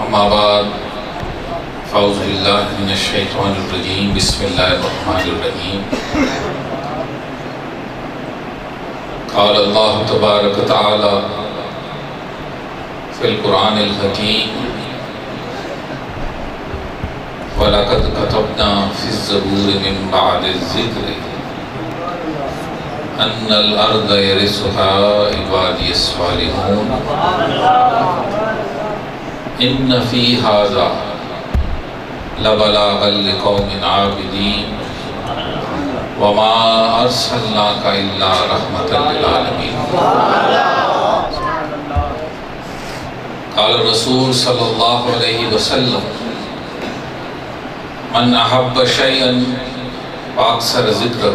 اما بعد فاعوذ باللہ من الشیطان الرجیم بسم اللہ الرحمن الرحیم قال اللہ تبارک تعالی فی القرآن الحکیم وَلَقَدْ كَتَبْنَا فِي الزَّبُورِ مِن بَعْدِ الذِّكْرِ أَنَّ الْأَرْضَ يَرِثُهَا عِبَادِيَ الصَّالِحُونَ إِنَّ فِي هَذَا لَبَلَاغًا لِقَوْمٍ عَابِدِينَ وَمَا أَرْسَلْنَاكَ إِلَّا رَحْمَةً لِلْعَالَمِينَ قال الرسول صلی اللہ علیہ وسلم من احب شیئا فاکثر ذکرہ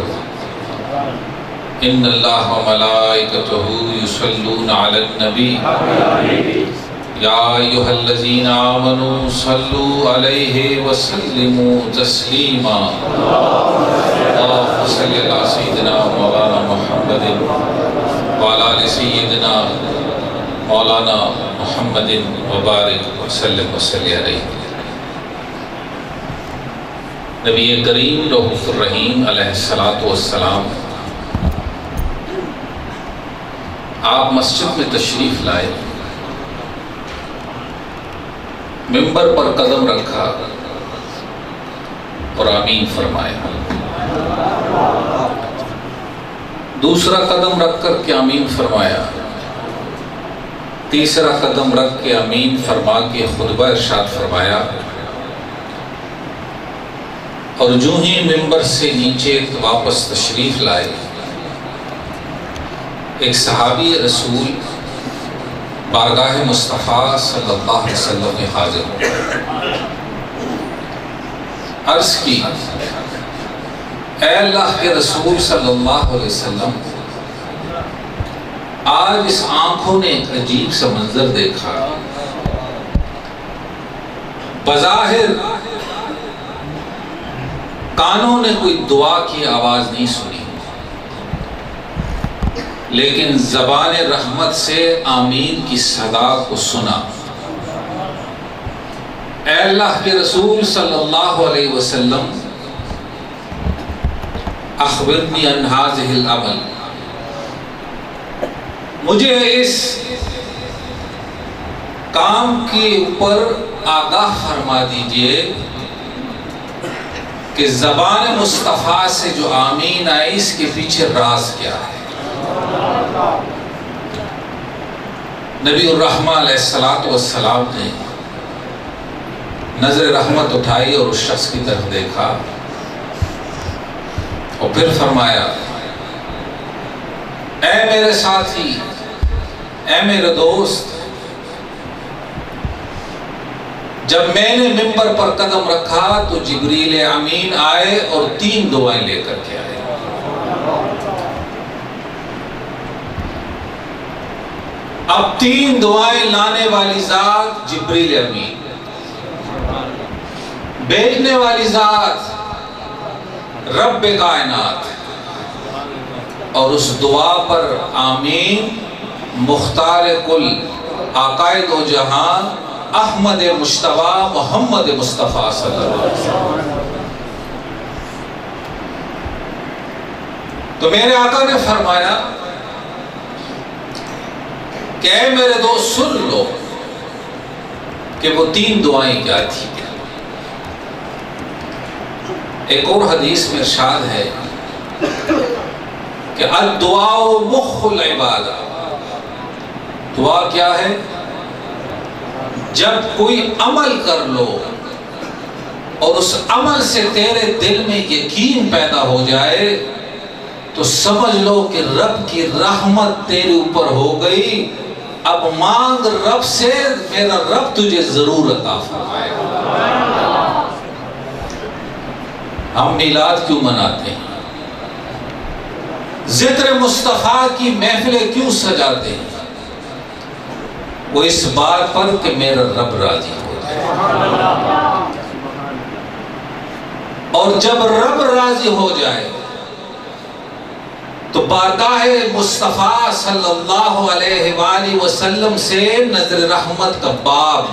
ان اللہ وملائکتہ یصلون علی النبی یا ایہا الذین آمنوا صلوا علیہ وسلموا تسلیما اللہم صلی علی سیدنا مولانا محمد وعلی آل سیدنا مولانا محمد وبارک وسلم وصلی علیہ نبی کریم رؤوف الرحیم علیہ السلام آپ مسجد میں تشریف لائے، ممبر پر قدم رکھا اور آمین فرمایا، دوسرا قدم رکھ کر کے آمین فرمایا، تیسرا قدم رکھ کے آمین فرما کے خطبہ ارشاد فرمایا، اور جو ہی ممبر سے نیچے واپس تشریف لائے، ایک صحابی رسول بارگاہ مصطفیٰ صلی اللہ علیہ وسلم میں حاضر ہو، عرض کی اے اللہ کے رسول صلی اللہ علیہ وسلم، آج اس آنکھوں نے ایک عجیب سا منظر دیکھا، بظاہر کانوں نے کوئی دعا کی آواز نہیں سنی، لیکن زبان رحمت سے آمین کی صدا کو سنا۔ اے اللہ کے رسول صلی اللہ علیہ وسلم، اخبرنی عن ھذہ العمل، مجھے اس کام کے اوپر آگاہ فرما دیجئے کہ زبان مصطفیٰ سے جو آمین آئی اس کے پیچھے راز کیا ہے۔ نبی الرحمہ علیہ السلام نے نظر رحمت اٹھائی اور اس شخص کی طرف دیکھا اور پھر فرمایا اے میرے ساتھی، اے میرے دوست، جب میں نے ممبر پر قدم رکھا تو جبریل امین آئے اور 3 دعائیں لے کر کے آئے۔ اب 3 دعائیں لانے والی ذات جبریل امین، بھیجنے والی ذات رب کائنات، اور اس دعا پر آمین مختار کل آقائے دو جہان احمد مجتبیٰ محمد مصطفیٰ صلی اللہ علیہ وسلم۔ تو میرے آقا نے فرمایا کہ اے میرے دوست سن لو کہ وہ 3 دعائیں کیا تھی۔ ایک اور حدیث میں ارشاد ہے کہ الدعاء مخ العبادہ، دعا کیا ہے؟ جب کوئی عمل کر لو اور اس عمل سے تیرے دل میں یقین پیدا ہو جائے تو سمجھ لو کہ رب کی رحمت تیرے اوپر ہو گئی، اب مانگ رب سے، میرا رب تجھے ضرور عطا فرمائے گا۔ ہم میلاد کیوں مناتے ہیں؟ ذکر مصطفیٰ کی محفلیں کیوں سجاتے ہیں؟ وہ اس بات پر کہ میرا رب راضی ہو جائے، اور جب رب راضی ہو جائے تو بارگاہ مصطفیٰ صلی اللہ علیہ وآلہ وسلم سے نظر رحمت کا باب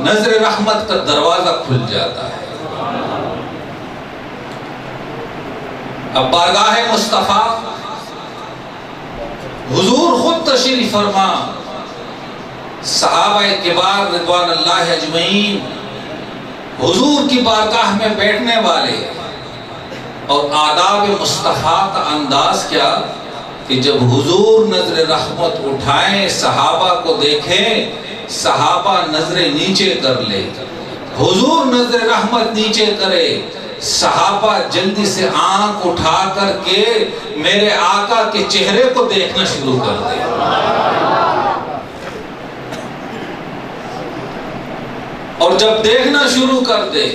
نظر رحمت کا دروازہ کھل جاتا ہے۔ اب بارگاہ مصطفیٰ حضور خود تشریف فرما، صحابہ کبار رضوان اللہ اجمعین حضور کی بارگاہ میں بیٹھنے والے، اور آداب مصطفیٰ کا انداز کیا کہ جب حضور نظر رحمت اٹھائیں صحابہ کو دیکھیں، صحابہ نظریں نیچے کر لے، حضور نظر رحمت نیچے کرے، صحابہ جلدی سے آنکھ اٹھا کر کے میرے آقا کے چہرے کو دیکھنا شروع کر دے۔ اور جب دیکھنا شروع کر دے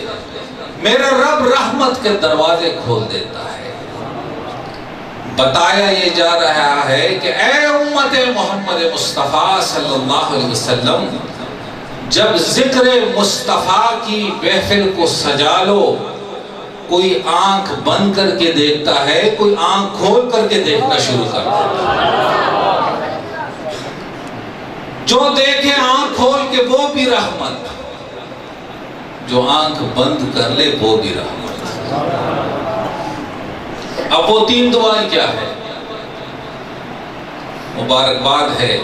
میرا رب رحمت کے دروازے کھول دیتا ہے۔ بتایا یہ جا رہا ہے کہ اے امت محمد مصطفیٰ صلی اللہ علیہ وسلم، جب ذکر مصطفیٰ کی محفل کو سجا لو، کوئی آنکھ بند کر کے دیکھتا ہے، کوئی آنکھ کھول کر کے دیکھنا شروع کرتا ہے۔ جو دیکھے آنکھ کھول کے وہ بھی رحمت، جو آنکھ بند کر لے وہ بھی رحمت۔ اب وہ تین دعائیں کیا ہے؟ مبارکباد ہے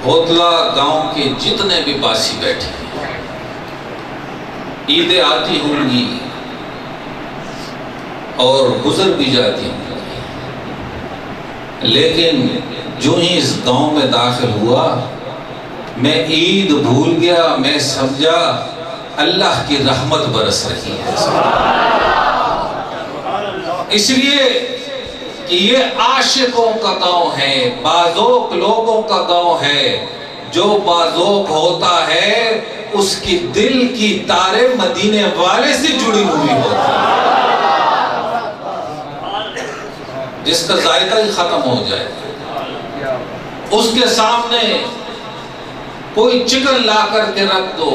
ہوتلا گاؤں کے جتنے بھی باسی بیٹھے ہیں، عیدیں آتی ہوں گی اور گزر بھی جاتی ہوں گی، لیکن جو ہی اس گاؤں میں داخل ہوا میں عید بھول گیا، میں سمجھا اللہ کی رحمت برس رہی ہے۔ اس لیے کہ یہ عاشقوں کا گاؤں ہے، بازوق لوگوں کا گاؤں ہے۔ جو بازوق ہوتا ہے اس کی دل کی تاریں مدینے والے سے جڑی ہوئی ہوتی ہیں۔ جس کا ذائقہ ہی ختم ہو جائے، اس کے سامنے کوئی چکن لا کر کے رکھ دو،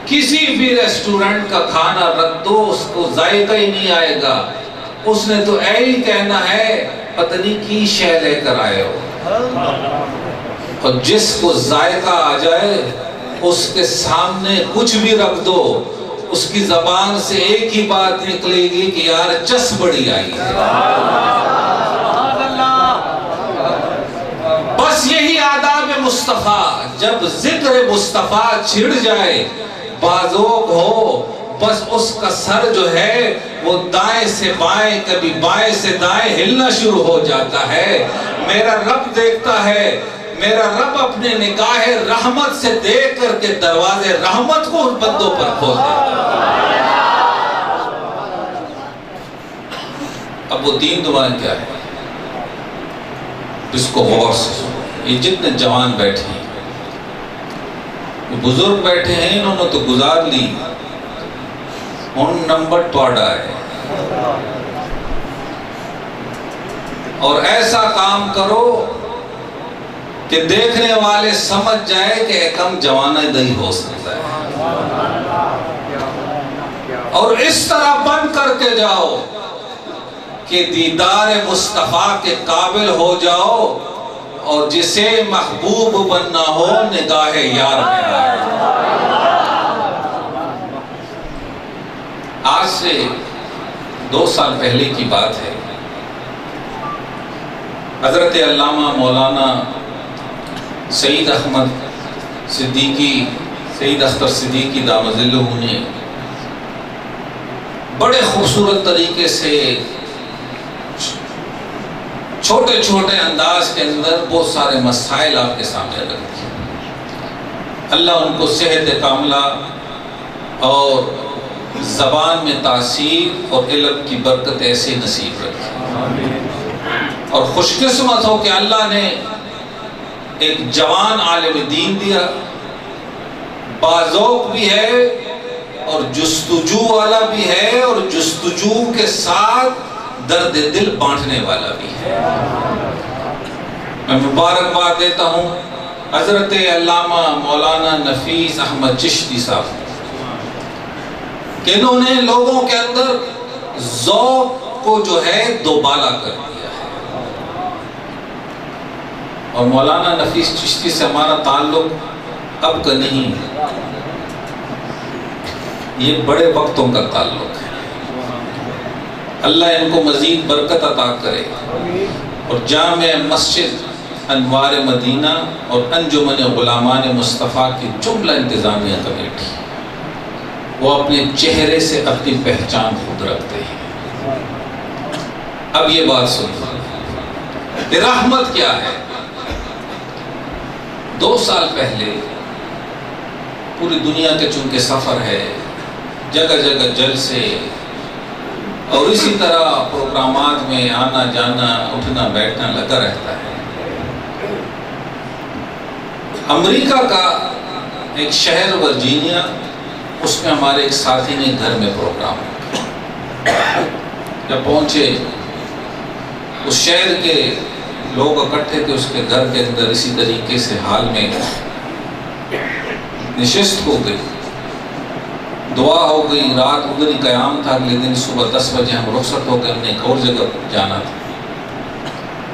کسی بھی ریسٹورنٹ کا کھانا رکھ دو، اس کو ذائقہ ہی نہیں آئے گا۔ اس نے تو اے ہی کہنا ہے پتہ نہیں کی شے لے کر آئے ہو۔ اور جس کو ذائقہ آ جائے اس کے سامنے کچھ بھی رکھ دو، اس کی زبان سے ایک ہی بات نکلے گی کہ یار چس بڑی آئی ہے۔ بس یہی آداب مصطفیٰ، جب ذکر مصطفیٰ چھڑ جائے، بازوق ہو، بس اس کا سر جو ہے وہ دائیں سے بائیں کبھی بائیں سے دائیں ہلنا شروع ہو جاتا ہے۔ میرا رب دیکھتا ہے، میرا رب اپنے نگاہ رحمت سے دیکھ کر کے دروازے رحمت کو ان بندوں پر کھول دیتا ہے۔ اب وہ تین دعائیں کیا ہے؟ اس کو غور سے سنو۔ یہ جتنے جوان بیٹھے ہیں، بزرگ بیٹھے ہیں، انہوں نے تو گزار لی، ان نمبر توڑا ہے۔ اور ایسا کام کرو کہ دیکھنے والے سمجھ جائے کہ ایکم جوانہ نہیں ہو سکتا ہے، اور اس طرح بن کر کے جاؤ کہ دیدار مصطفیٰ کے قابل ہو جاؤ، اور جسے محبوب بننا ہو نگاہ یار میں آئے۔ آج سے 2 سال پہلے کی بات ہے، حضرت علامہ مولانا سید احمد صدیقی، سید اختر صدیقی دامت ظلہ نے بڑے خوبصورت طریقے سے چھوٹے چھوٹے انداز کے اندر بہت سارے مسائل آپ کے سامنے رکھ دیے۔ اللہ ان کو صحت کاملہ اور زبان میں تاثیر اور علم کی برکت ایسے نصیب رکھی، اور خوش قسمت ہو کہ اللہ نے ایک جوان عالم دین دیا، باذوق بھی ہے اور جستجو والا بھی ہے، اور جستجو کے ساتھ درد دل بانٹنے والا بھی ہے۔ میں مبارکباد دیتا ہوں حضرت علامہ مولانا نفیس احمد چشتی صاحب کہ انہوں نے لوگوں کے اندر ذوق کو جو ہے دوبالا کر دیا ہے، اور مولانا نفیس چشتی سے ہمارا تعلق اب کا نہیں ہے، یہ بڑے وقتوں کا تعلق ہے۔ اللہ ان کو مزید برکت عطا کرے، اور جامع مسجد انوار مدینہ اور انجمن غلامان مصطفیٰ کی جملہ انتظامیہ کمیٹی، وہ اپنے چہرے سے اپنی پہچان خود رکھتے ہیں۔ اب یہ بات سنیں کہ رحمت کیا ہے۔ 2 سال پہلے پوری دنیا کے چونکہ سفر ہے، جگہ جگہ جلسے اور اسی طرح پروگرامات میں آنا جانا اٹھنا بیٹھنا لگا رہتا ہے۔ امریکہ کا ایک شہر ورجینیا، اس میں ہمارے ایک ساتھی نے گھر میں پروگرام رکھا۔ جب پہنچے اس شہر کے لوگ اکٹھے تھے، اس کے گھر کے اندر اسی طریقے سے حال میں نشست ہو گئی، دعا ہو گئی، رات ادھر ہی قیام تھا۔ اگلے دن صبح 10 بجے ہم رخصت ہو گئے، ہم نے ایک اور جگہ جانا تھا۔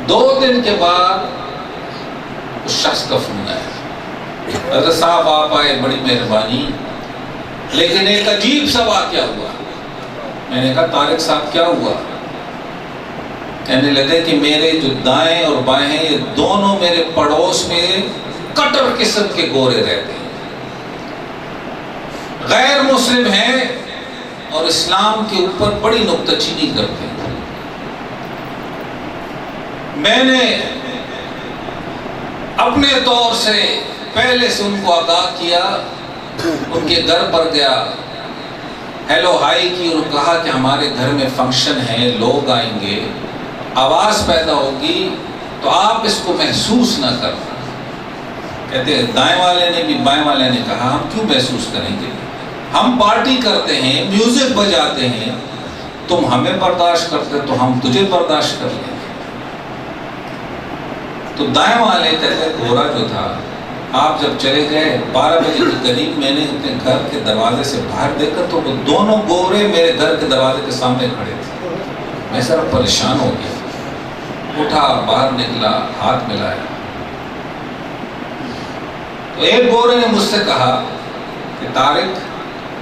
2 دن کے بعد اس شخص کا فون آیا، حضرت صاحب آپ آئے، بڑی مہربانی، لیکن ایک عجیب سا واقعہ ہوا۔ میں نے کہا طارق صاحب کیا ہوا؟ کہنے لگے کہ میرے جو دائیں اور بائیں ہیں، یہ دونوں میرے پڑوس میں کٹر قسم کے گورے رہتے ہیں، غیر مسلم ہیں اور اسلام کے اوپر بڑی نکتہ چینی کرتے ہیں۔ میں نے اپنے طور سے پہلے سے ان کو آگاہ کیا، ان کے گھر پر گیا، ہیلو ہائی کی، اور کہا کہ ہمارے گھر میں فنکشن ہے، لوگ آئیں گے، آواز پیدا ہوگی تو آپ اس کو محسوس نہ کرنا۔ کہتے ہیں دائیں والے نے بھی بائیں والے نے کہا ہم کیوں محسوس کریں گے، ہم پارٹی کرتے ہیں، میوزک بجاتے ہیں، تم ہمیں برداشت کرتے تو ہم تجھے برداشت کر لیں گے۔ تو دائیں والے کہتے گورا جو تھا، آپ جب چلے گئے 12 بجے کے قریب، میں نے اپنے گھر کے دروازے سے باہر دیکھا تو وہ دونوں گورے میرے گھر کے دروازے کے سامنے کھڑے تھے۔ میں ذرا پریشان ہو گیا، اٹھا، باہر نکلا، ہاتھ ملایا، تو ایک گورے نے مجھ سے کہا کہ Tariq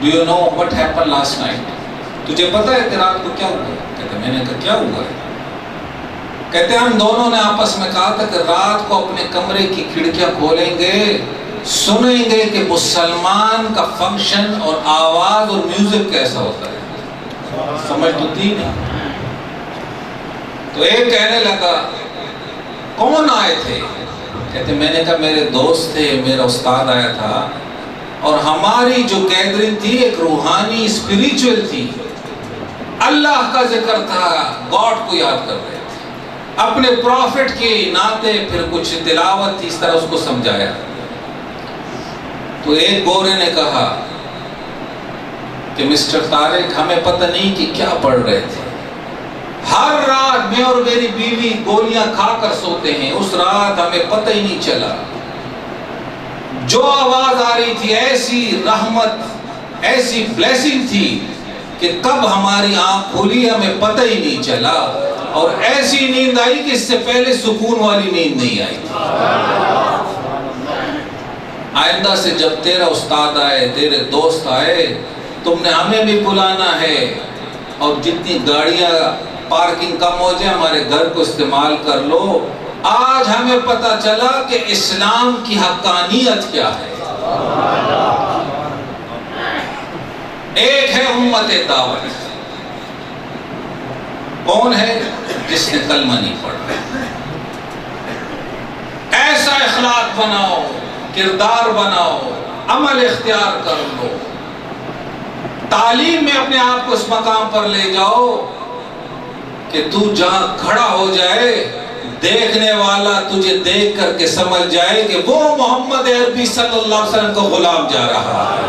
do you know what happened last night؟ تجھے پتہ ہے کہ رات کو کیا ہوا؟ کہتے میں نے کہا کیا ہوا ہے؟ کہتے ہم دونوں نے آپس میں کہا تھا کہ رات کو اپنے کمرے کی کھڑکیاں کھولیں گے، سنیں گے کہ مسلمان کا فنکشن اور آواز اور میوزک کیسا ہوتا ہے۔ سمجھ تو تھی نہیں۔ تو ایک کہنے لگا کون آئے تھے؟ کہتے میں نے کہا میرے دوست تھے، میرا استاد آیا تھا، اور ہماری جو گیدرنگ تھی ایک روحانی اسپریچول تھی، اللہ کا ذکر تھا، گاڈ کو یاد کر رہے تھے، اپنے پروفٹ کے ناطے، پھر کچھ تلاوت تھی، اس طرح اس کو سمجھایا۔ تو ایک گورے نے کہا کہ مسٹر طارق ہمیں پتہ نہیں کہ کیا پڑھ رہے تھے، ہر رات میں اور میری بیوی گولیاں کھا کر سوتے ہیں، اس رات ہمیں پتہ ہی نہیں چلا، جو آواز آ رہی تھی ایسی رحمت، ایسی بلیسنگ تھی کہ کب ہماری آنکھ کھلی ہمیں پتہ ہی نہیں چلا، اور ایسی نیند آئی کہ اس سے پہلے سکون والی نیند نہیں آئی تھی۔ آئندہ سے جب تیرا استاد آئے، تیرے دوست آئے، تم نے ہمیں بھی بلانا ہے، اور جتنی گاڑیاں پارکنگ کم ہو جائے ہمارے گھر کو استعمال کر لو۔ آج ہمیں پتہ چلا کہ اسلام کی حقانیت کیا ہے۔ ایک ہے امت دعوت، کون ہے؟ جس نے کلمہ نہیں پڑھا۔ ایسا اخلاق بناؤ، کردار بناؤ، عمل اختیار کر لو، تعلیم میں اپنے آپ کو اس مقام پر لے جاؤ کہ تو جہاں کھڑا ہو جائے، دیکھنے والا تجھے دیکھ کر کے سمجھ جائے کہ وہ محمد عربی صلی اللہ علیہ وسلم کو غلام جا رہا ہے،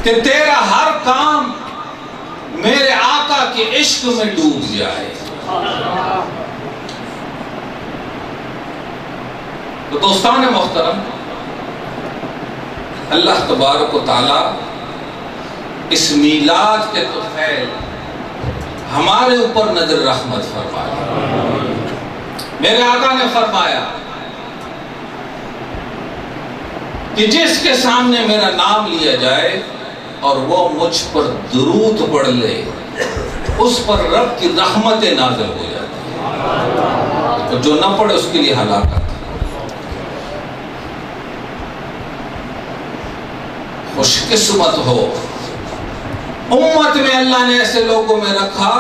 کہ تیرا ہر کام میرے آقا کے عشق میں ڈوب جائے۔ تو دوستان محترم، اللہ تبارک و تعالی اس میلاد کے طفیل ہمارے اوپر نظر رحمت فرمائے۔ میرے آقا نے فرمایا کہ جس کے سامنے میرا نام لیا جائے اور وہ مجھ پر درود پڑھ لے، اس پر رب کی رحمتیں نازل ہو جاتی ہیں، اور جو نہ پڑھے اس کے لیے ہلاکت۔ خوش قسمت ہو، امت میں اللہ نے ایسے لوگوں میں رکھا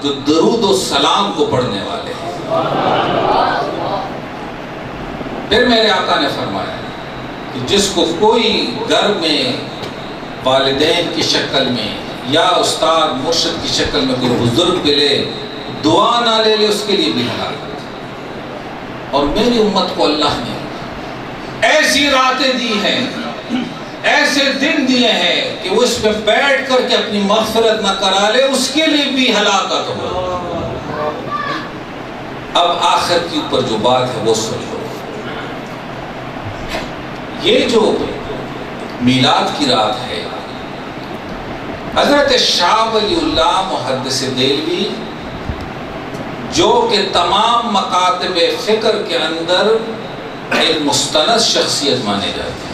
جو درود و سلام کو پڑھنے والے ہیں۔ پھر میرے آقا نے فرمایا کہ جس کو کوئی گھر میں والدین کی شکل میں یا استاد مرشد کی شکل میں کوئی بزرگ ملے، دعا نہ لے لے، اس کے لیے بھی ہلاکت۔ اور میری امت کو اللہ نے ایسی راتیں دی ہیں، ایسے دن دیے ہیں کہ وہ اس پہ بیٹھ کر کے اپنی مغفرت نہ کرا لے، اس کے لیے بھی ہلاکت ہو۔ اب آخر کے اوپر جو بات ہے وہ سن لو۔ یہ جو میلاد کی رات ہے، حضرت شاہ ولی اللہ محدث دہلوی جو کہ تمام مکاتب فکر کے اندر ایک مستند شخصیت مانے جاتے ہیں،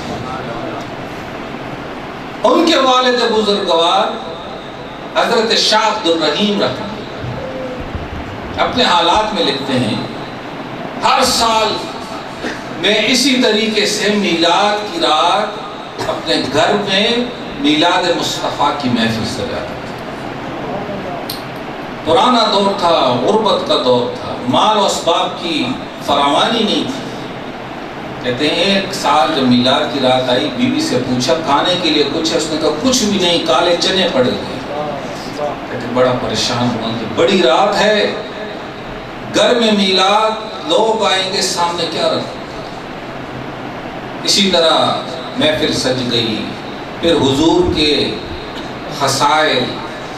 ان کے والد بزرگوار حضرت شاہ عبد الرحیم رحمۃ اللہ اپنے حالات میں لکھتے ہیں، ہر سال میں اسی طریقے سے میلاد کی رات اپنے گھر میں میلاد مصطفیٰ کی محفل سجاتا تھا۔ پرانا دور تھا، غربت کا دور تھا، مال و اسباب کی فراوانی نہیں تھی۔ کہتے ہیں ایک سال جب میلاد کی رات آئی، بیوی سے پوچھا کھانے کے لیے کچھ ہے؟ اس نے کہا کچھ بھی نہیں، کالے چنے پڑے گئے۔ کہتے بڑا پریشان ہوا کہ بڑی رات ہے، گھر میں میلاد، لوگ آئیں گے، سامنے کیا رکھیں؟ اسی طرح محفل سج گئی۔ پھر حضور کے خصائل،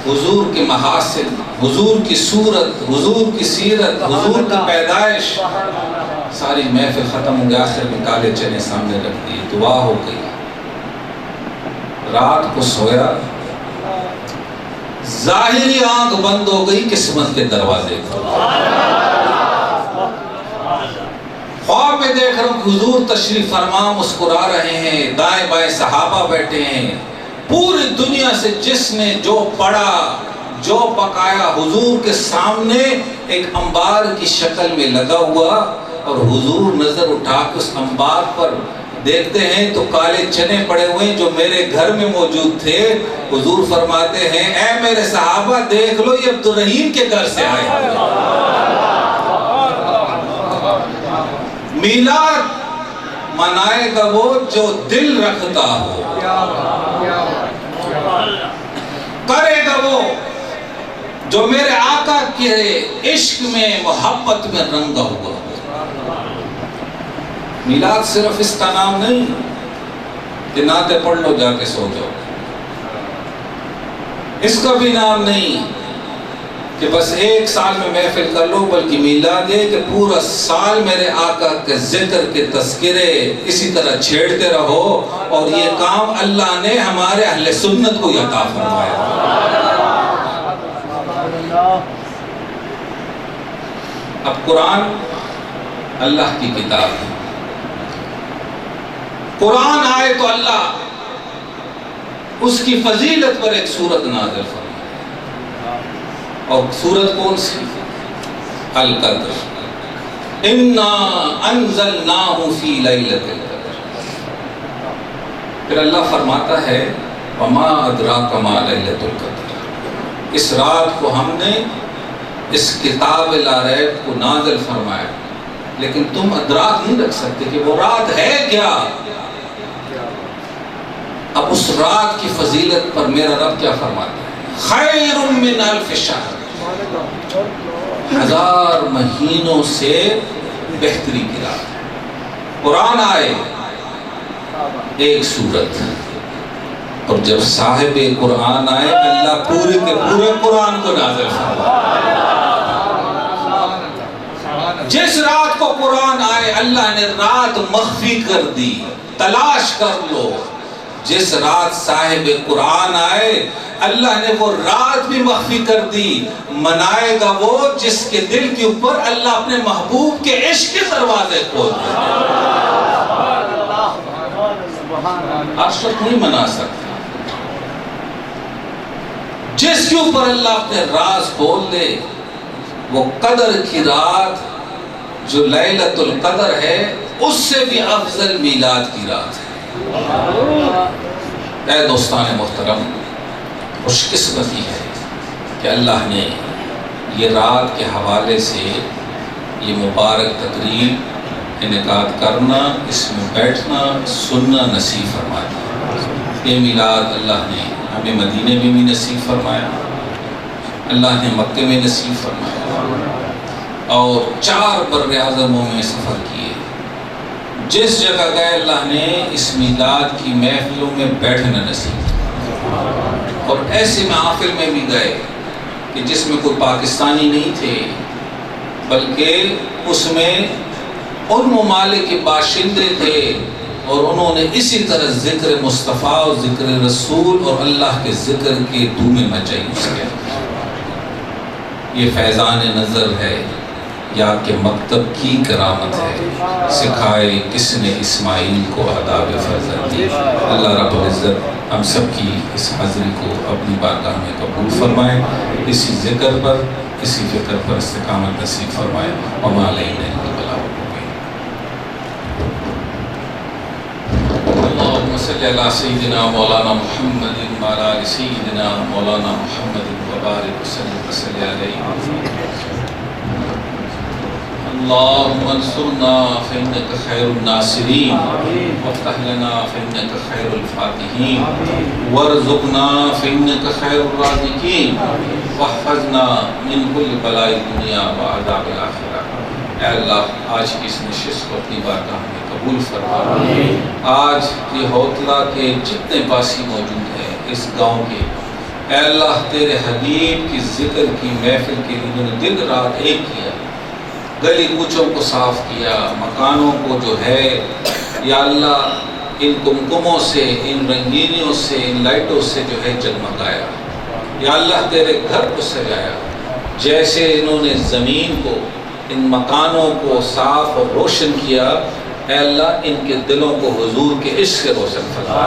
حضور کے محاسن، حضور کی صورت، حضور کی سیرت، حضور کی پیدائش، ساری محفل ختم ہو گئی۔ آخر میں کالے چنے سامنے رکھ دیے، دعا ہو گئی۔ رات کو سویا، ظاہری آنکھ بند ہو گئی، قسمت کے دروازے خواب میں دیکھ رہا ہوں کہ حضور تشریف فرما مسکرا رہے ہیں، دائیں بائیں صحابہ بیٹھے ہیں، پوری دنیا سے جس نے جو پڑھا جو پکایا حضور کے سامنے ایک انبار کی شکل میں لگا ہوا، اور حضور نظر اٹھا کے اس انبار پر دیکھتے ہیں تو کالے چنے پڑے ہوئے ہیں جو میرے گھر میں موجود تھے۔ حضور فرماتے ہیں اے میرے صحابہ دیکھ لو، یہ عبد الرحیم کے گھر سے آئے ہیں۔ میلاد منائے گا وہ جو دل رکھتا ہو، کرے گا وہ جو میرے آقا کے عشق میں محبت میں رنگا ہوا۔ میلاد صرف اس کا نام نہیں کہ نعتیں پڑھ لو جا کے سو جاؤ، اس کا بھی نام نہیں کہ بس ایک سال میں محفل کر لو، بلکہ میلاد ہے کہ پورا سال میرے آقا کے ذکر کے تذکرے اسی طرح چھیڑتے رہو، اور یہ کام اللہ نے ہمارے اہل سنت کو عطا فرمایا۔ اب قرآن اللہ کی کتاب ہے، قرآن آئے تو اللہ اس کی فضیلت پر ایک سورت نازل فرمائے، اور سورت کون سی؟ القدر، انا انزلناہ فی لیلۃ القدر۔ پھر اللہ فرماتا ہے وما ادراک ما لیلۃ القدر، اس رات کو ہم نے اس کتاب لا ریب کو نازل فرمایا، لیکن تم ادراک نہیں رکھ سکتے کہ وہ رات ہے کیا۔ اب اس رات کی فضیلت پر میرا رب کیا فرماتا ہے؟ خیر من الف شہر، 1000 مہینوں سے بہتری کی رات ہے۔ قرآن آئے ایک سورت، اور جب صاحب قرآن آئے اللہ پورے کے پورے قرآن کو نازل فرمائے۔ جس رات کو قرآن آئے اللہ نے رات مخفی کر دی، تلاش کر لو، جس رات صاحب قرآن آئے اللہ نے وہ رات بھی مخفی کر دی. منائے گا وہ جس کے دل کے اوپر اللہ اپنے محبوب کے عشق کے دروازے کھول دے. آج تک نہیں منا سکتا. جس کے اوپر اللہ اپنے راز کھول دے وہ قدر کی رات جو لیلۃ القدر ہے اس سے بھی افضل میلاد کی رات ہے. اے دوستان محترم، خوش قسمتی ہے کہ اللہ نے یہ رات کے حوالے سے یہ مبارک تقریب انعقاد کرنا، اس میں بیٹھنا سننا نصیب فرمایا. یہ میلاد اللہ نے ہمیں مدینے میں بھی نصیب فرمایا، اللہ نے مکے میں نصیب فرمایا، اور 4 بر اعظموں میں سفر کیے. جس جگہ گئے اللہ نے اس میلاد کی محفلوں میں بیٹھنا نصیب، اور ایسے محافل میں بھی گئے کہ جس میں کوئی پاکستانی نہیں تھے، بلکہ اس میں ان ممالک کے باشندے تھے، اور انہوں نے اسی طرح ذکر مصطفیٰ اور ذکر رسول اور اللہ کے ذکر کے دھومیں مچائی. اس کے یہ فیضان نظر ہے یا کہ مکتب کی کرامت ہے، سکھائے کس نے اسماعیل کو آداب فرزند دی. اللہ رب العزت ہم سب کی اس حاضری کو اپنی بارگاہ میں قبول فرمائے، اسی ذکر پر اسی فکر پر استقامت نصیب فرمائے. وما علینا الا البلاغ المبین. اللہم صلی علی سیدنا مولانا محمد وعلی آل سیدنا مولانا محمد وبارک وسلم علیہ. اللهم انصرنا فإنك خير الناصرين، وافتح لنا فإنك خير الفاتحين، وارزقنا فإنك خير الرازقين، واحفظنا من كل بلاء الدنيا وعذاب الآخرة. اے اللہ آج کی اس نشست کو اپنی بارگاہ میں قبول فرما. آج یہ ہوتلا کے جتنے باسی موجود ہیں اس گاؤں کے، اے اللہ تیرے حبیب کی ذکر کی محفل کے لیے انہوں نے دن رات ایک کیا، گلی کوچوں کو صاف کیا، مکانوں کو جو ہے یا اللہ ان کمکموں سے، ان رنگینیوں سے، ان لائٹوں سے جو ہے جگمگایا. یا اللہ تیرے گھر کو سجایا. جیسے انہوں نے زمین کو، ان مکانوں کو صاف اور روشن کیا، اے اللہ ان کے دلوں کو حضور کے عشق سے روشن فرما.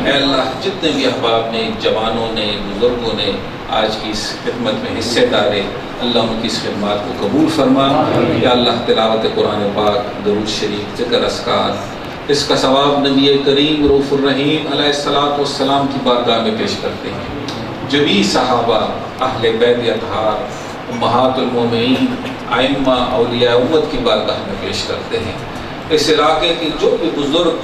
اے اللہ جتنے بھی احباب نے، جوانوں نے، بزرگوں نے آج کی اس خدمت میں حصے دارے، اللہ ان کی اس خدمات کو قبول فرما. یا اللہ تلاوت قرآن پاک، درود شریف، ذکر اذکار، اس کا ثواب نبی کریم رؤوف الرحیم علیہ السلام کی بارگاہ میں پیش کرتے ہیں. جبی صحابہ، اہل بیت اطہار، امہات المومنین، ائمہ، اولیاء امت کی بارگاہ میں پیش کرتے ہیں. اس علاقے کی جو بھی بزرگ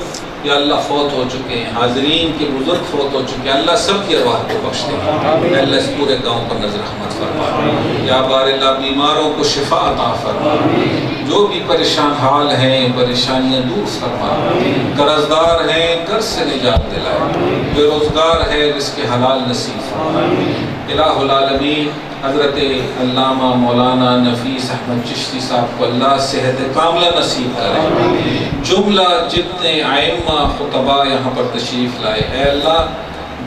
یا اللہ فوت ہو چکے ہیں، حاضرین کے بزرگ فوت ہو چکے ہیں، اللہ سب کی ارواح کو بخش دے. اللہ اس پورے گاؤں پر نظر رحمت فرما. یا بار اللہ بیماروں کو شفا عطا فرما. جو بھی پریشان حال ہیں پریشانیاں دور فرما. قرضدار ہیں قرض سے نجات دلائے. بے روزگار ہے جس کے حلال نصیب فرما. الہ العالمین حضرت علامہ مولانا نفیس احمد چشتی صاحب کو اللہ صحت کاملہ نصیب کرے. جملہ جتنے ائمہ خطباء یہاں پر تشریف لائے، اے اللہ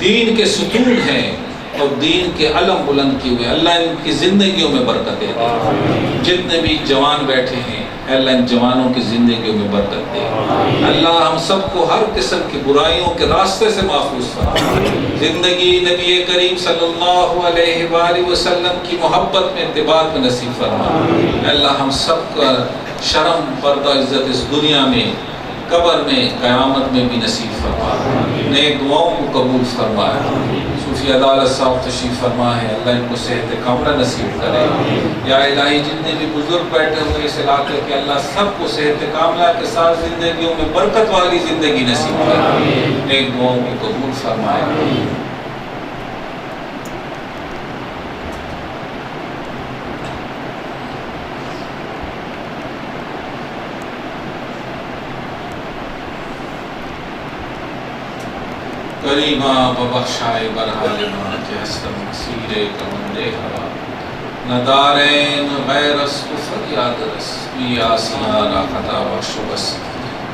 دین کے ستون ہیں اور دین کے علم بلند کیے ہوئے، اللہ ان کی زندگیوں میں برکت دے. جتنے بھی جوان بیٹھے ہیں اے اللہ ان جوانوں کی زندگیوں میں برکت دے. اللہ ہم سب کو ہر قسم کی برائیوں کے راستے سے محفوظ فرما. زندگی نبی کریم صلی اللہ علیہ وآلہ وسلم کی محبت میں اتباع میں نصیب فرما. اے اللہ ہم سب کا شرم پردہ عزت اس دنیا میں، قبر میں، قیامت میں بھی نصیب فرما. نیک دعاؤں کو قبول فرما. صوفی عدالت صاحب تشریف فرما ہے، اللہ ان کو صحت کاملہ نصیب کرے. یا الہی جتنے بھی بزرگ بیٹھے ہوئے اس علاقے کے، اللہ سب کو صحت کاملہ کے ساتھ زندگیوں میں برکت والی زندگی نصیب کرے. نیک دعاؤں کو قبول فرمائے. کریمہ ببخشائے برحال ماں کے حسن مسیرے کمندے ہوا، ندارین غیر اس کو فریاد رس بی آسیان خطا بخش بس.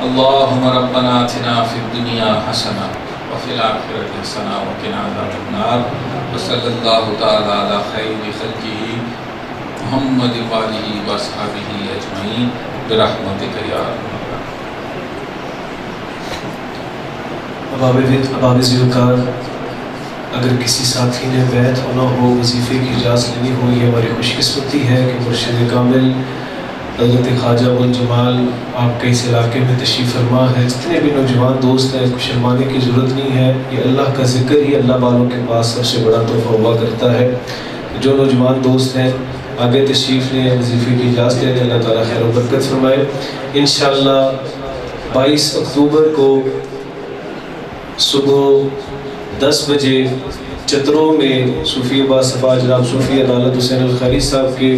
اللہم ربنا اتنا فی الدنیا حسنہ وفی الآخرۃ حسنہ وقنا عذاب النار وصلی اللہ تعالی علی خیر خلقہ محمد وآلہ واصحابہ اجمعین برحمتک یا اباب ذوالقار، اگر کسی ساتھی نے بیعت ہونا ہو، وظیفے کی اجازت لینی ہو، یہ ہماری خوش قسمتی ہے کہ مرشد کامل حضرت خواجہ ابوالجمال آپ کے اس علاقے میں تشریف فرما ہے۔ جتنے بھی نوجوان دوست ہیں، کچھ شرمانے کی ضرورت نہیں ہے، یہ اللہ کا ذکر ہی اللہ والوں کے پاس سب سے بڑا تحفہ ہوا کرتا ہے۔ جو نوجوان دوست ہیں آگے تشریف لیں، وظیفے کی اجازت لیں، اللہ تعالیٰ خیر و برکت فرمائے۔ انشاءاللہ 22 اکتوبر کو صبح 10 بجے چتروں میں صوفی باصفا جناب صوفی عدالت حسین الخیری صاحب کے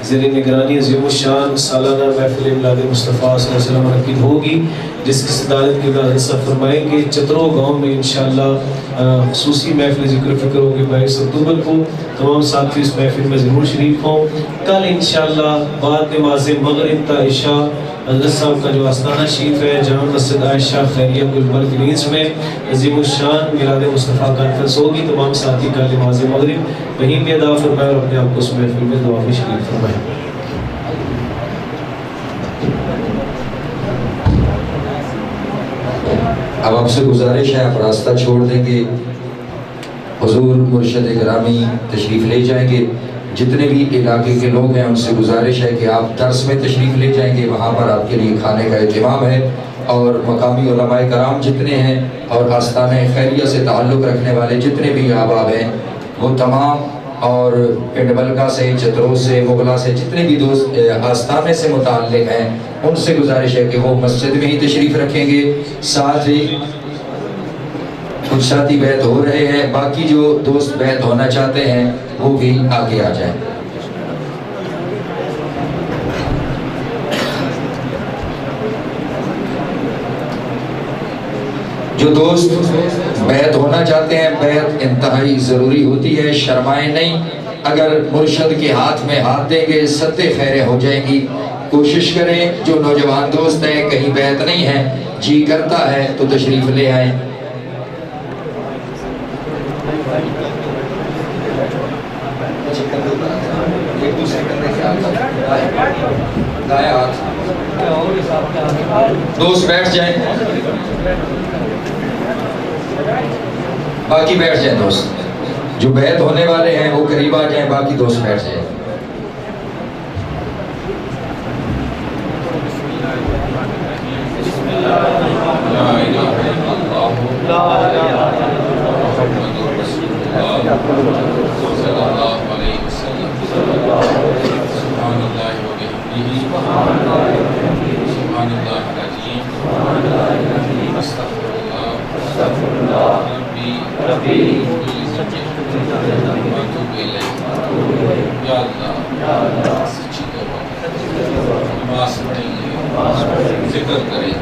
زیر نگرانی عظیم الشان سالانہ محفل میلاد مصطفیٰ صلی اللہ علیہ وسلم منعقد ہوگی، جس کی صدارت کی حضرت صاحب فرمائیں گے۔ چتروں گاؤں میں انشاءاللہ خصوصی محفل ذکر فکر ہوگی 22 اکتوبر کو۔ تمام ساتھی اس محفل میں ضرور شریک ہوں۔ کل انشاءاللہ بعد نماز مغرب تا عشاء حضرت صاحب کا جو آستانہ شریف ہے جامع مسجد عائشہ خیریہ گلبرگ گرینز میں عظیم الشان میلاد مصطفیٰ کانفرنس ہوگی۔ تمام ساتھی کل نماز مغرب وہیں بھی ادا فرمائے اور اپنے آپ کو اس محفل میں دعا میں شریک فرمائے۔ اب آپ سے گزارش ہے، آپ راستہ چھوڑ دیں گے، حضور مرشد گرامی تشریف لے جائیں گے۔ جتنے بھی علاقے کے لوگ ہیں ان سے گزارش ہے کہ آپ درس میں تشریف لے جائیں گے، وہاں پر آپ کے لیے کھانے کا اہتمام ہے، اور مقامی علماء کرام جتنے ہیں اور آستانہ خیریہ سے تعلق رکھنے والے جتنے بھی احباب ہیں وہ تمام، اور پنڈ بلکا سے، چترو سے، مغلا سے جتنے بھی دوست آستانے سے متعلق ہیں ان سے گزارش ہے کہ وہ مسجد میں ہی تشریف رکھیں گے۔ ساتھ ہی کچھ ساتھی بیعت ہو رہے ہیں، باقی جو دوست بیعت ہونا چاہتے ہیں وہ بھی آگے آ جائیں۔ جو دوست بیعت ہونا چاہتے ہیں، بیعت انتہائی ضروری ہوتی ہے، شرمائیں نہیں۔ اگر مرشد کے ہاتھ میں ہاتھ دیں گے صدقے خیریں ہو جائیں گی۔ کوشش کریں، جو نوجوان دوست ہیں کہیں بیعت نہیں ہے، جی کرتا ہے تو تشریف لے آئیں۔ دوست بیٹھ جائیں، باقی بیٹھ جائیں۔ دوست جو بیعت ہونے والے ہیں وہ قریب آ جائیں، باقی دوست بیٹھ جائیں۔ ذکر کریں،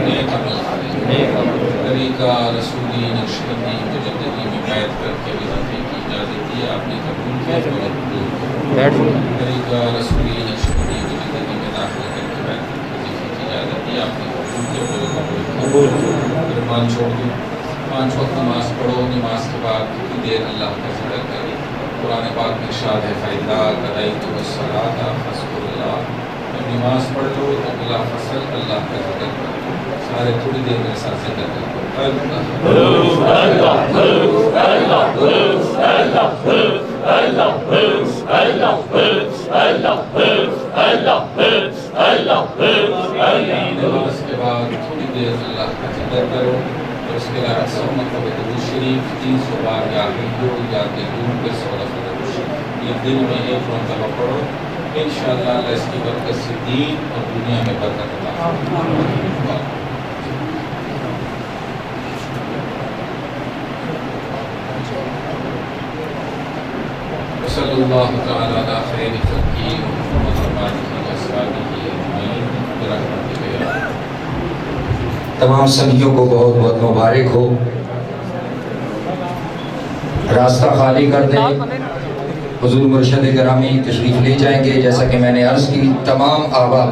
نیک عمل کریں، طریقہ رسولی نقشبندی مجددی میں بیعت کر کے وظیفے کی اجازت دی، آپ نے قبول کیا تو طریقہ رسولی نقشبندی مجددی میں داخل کر کے بیعت کر کے وظیفے کی اجازت دی، آپ نے قبول کیا تو قبول کیا۔ قربان چھوڑ دو، 5 وقت نماز پڑھو، نماز کے بعد کتنی دیر اللہ کا ذکر کریں۔ قرآن پاک میں ارشاد ہے فَإِذَا قَضَيْتُمُ الصَّلَاةَ فَاذْكُرُوا اللَّهَ، جب نماز پڑھ لو تو بلا فصل اللہ کا ذکر کرو۔ سارے تھوڑی دیر میرے ساتھ ذکر کرو۔ نماز کے بعد تھوڑی دیر اللہ کا ذکر کرو، اور اس کے بعد 100 مرتبہ درود شریف، 300 بار یا حیو یا قیوم پہ 100 دفعہ درود شریف، یہ دن میں 1 مرتبہ پڑھو۔ انشاءاللہ اللہ اس کی برکت سے دین اور دنیا میں برکت عطا فرمائے۔ صلی اللہ تعالی علی خیر خلقہ محمد وآلہ وصحبہ اجمعین برحمتک یا ارحم۔ تمام سنگیوں کو بہت بہت مبارک ہو۔ راستہ خالی کر دیں، حضور مرشد گرامی تشریف لے جائیں گے۔ جیسا کہ میں نے عرض کی، تمام احباب